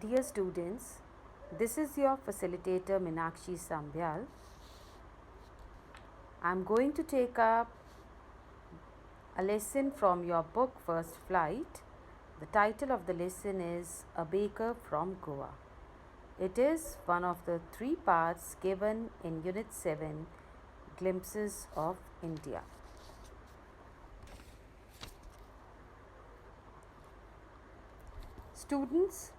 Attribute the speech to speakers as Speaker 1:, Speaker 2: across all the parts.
Speaker 1: Dear students, this is your facilitator Minakshi Sambyal. I am going to take up a lesson from your book First Flight. The title of the lesson is A Baker from Goa. It is one of the three parts given in Unit 7, Glimpses of India. Students,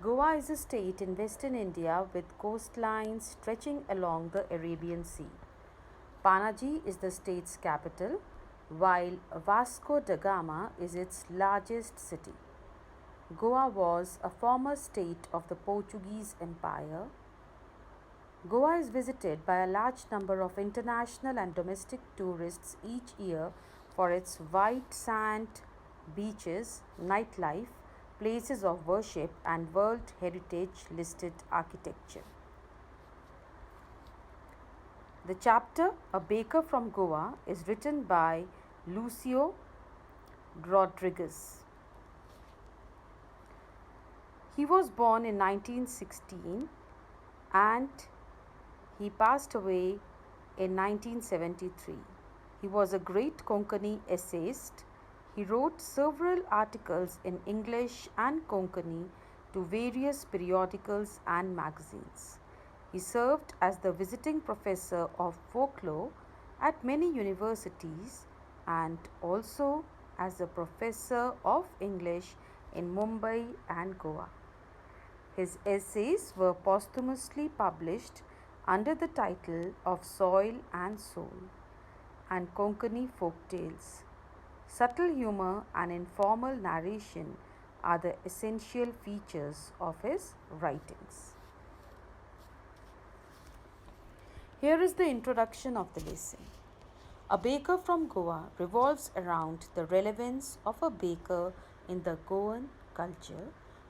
Speaker 1: Goa is a state in western India with coastlines stretching along the Arabian Sea. Panaji is the state's capital, while Vasco da Gama is its largest city. Goa was a former state of the Portuguese Empire. Goa is visited by a large number of international and domestic tourists each year for its white sand beaches, nightlife, places of worship, and World Heritage listed architecture. The chapter A Baker from Goa is written by Lucio Rodriguez. He was born in 1916 and he passed away in 1973. He was a great Konkani essayist. He wrote several articles in English and Konkani to various periodicals and magazines. He served as the visiting professor of folklore at many universities and also as a professor of English in Mumbai and Goa. His essays were posthumously published under the title of Soil and Soul and Konkani Folk Tales. Subtle humor and informal narration are the essential features of his writings. Here is the introduction of the lesson. A Baker from Goa revolves around the relevance of a baker in the Goan culture,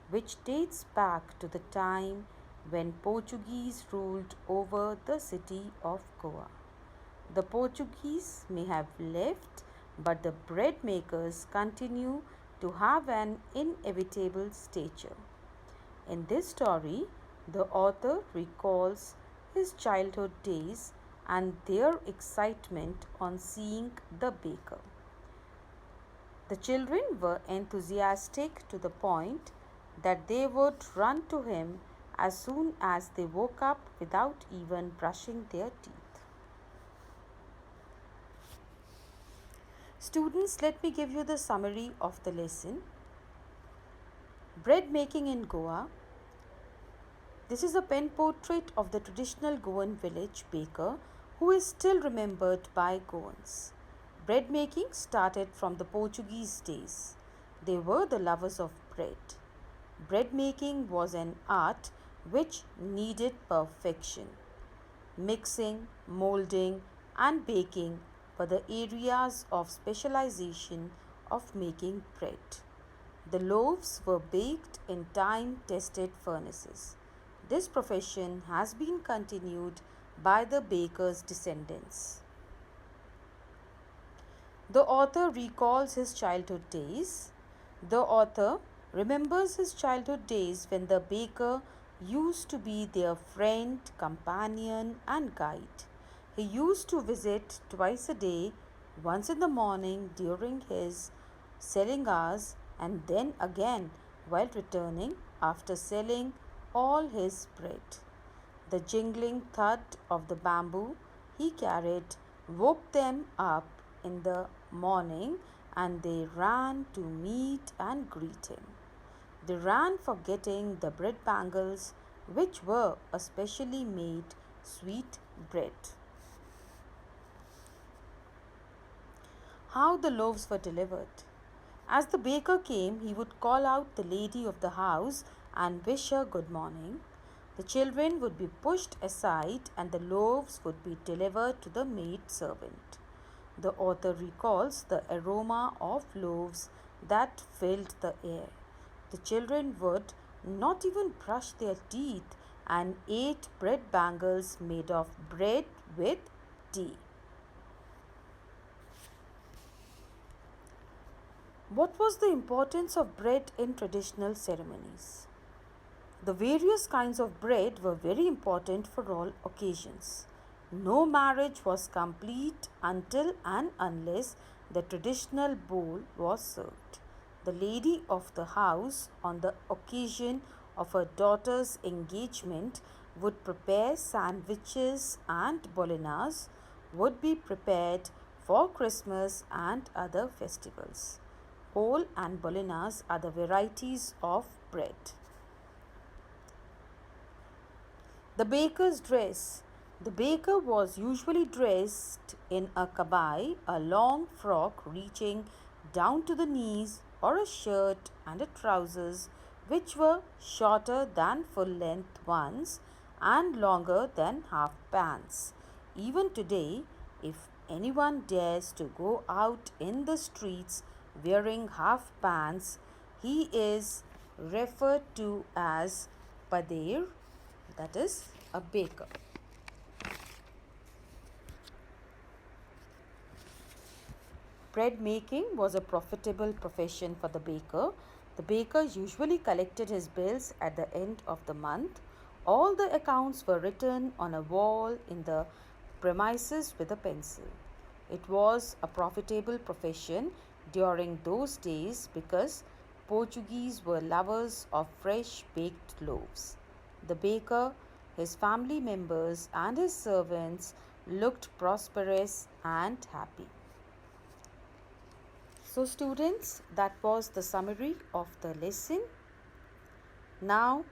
Speaker 1: which dates back to the time when Portuguese ruled over the city of Goa. The Portuguese may have left, but the bread makers continue to have an inevitable stature. In this story, the author recalls his childhood days and their excitement on seeing the baker. The children were enthusiastic to the point that they would run to him as soon as they woke up without even brushing their teeth. Students, let me give you the summary of the lesson. Bread making in Goa. This is a pen portrait of the traditional Goan village baker who is still remembered by Goans. Bread making started from the Portuguese days. They were the lovers of bread. Bread making was an art which needed perfection. Mixing, molding, and baking were the areas of specialization of making bread. The loaves were baked in time-tested furnaces. This profession has been continued by the baker's descendants. The author recalls his childhood days. The author remembers his childhood days when the baker used to be their friend, companion, and guide. He used to visit twice a day, once in the morning during his selling hours, and then again while returning after selling all his bread. The jingling thud of the bamboo he carried woke them up in the morning and they ran to meet and greet him. They ran forgetting the bread bangles, which were a specially made sweet bread. How the loaves were delivered. As the baker came, he would call out the lady of the house and wish her good morning. The children would be pushed aside and the loaves would be delivered to the maid servant. The author recalls the aroma of loaves that filled the air. The children would not even brush their teeth and ate bread bangles made of bread with tea. What was the importance of bread in traditional ceremonies? The various kinds of bread were very important for all occasions. No marriage was complete until and unless the traditional bowl was served. The lady of the house, on the occasion of her daughter's engagement, would prepare sandwiches, and bolinas would be prepared for Christmas and other festivals. Bol and bolinas are the varieties of bread. The baker's dress. The baker was usually dressed in a kabai, a long frock reaching down to the knees, or a shirt and a trousers which were shorter than full length ones and longer than half pants. Even today, if anyone dares to go out in the streets wearing half pants, he is referred to as padir, that is a baker. Bread making was a profitable profession for the baker. The baker usually collected his bills at the end of the month. All the accounts were written on a wall in the premises with a pencil. It was a profitable profession during those days because Portuguese were lovers of fresh baked loaves. The baker, his family members, and his servants looked prosperous and happy. So, students, that was the summary of the lesson. Now,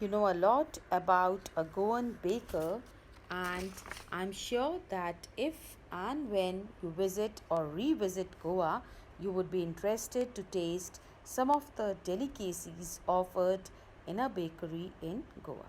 Speaker 1: you know a lot about a Goan baker, and I'm sure that if and when you visit or revisit Goa, you would be interested to taste some of the delicacies offered in a bakery in Goa.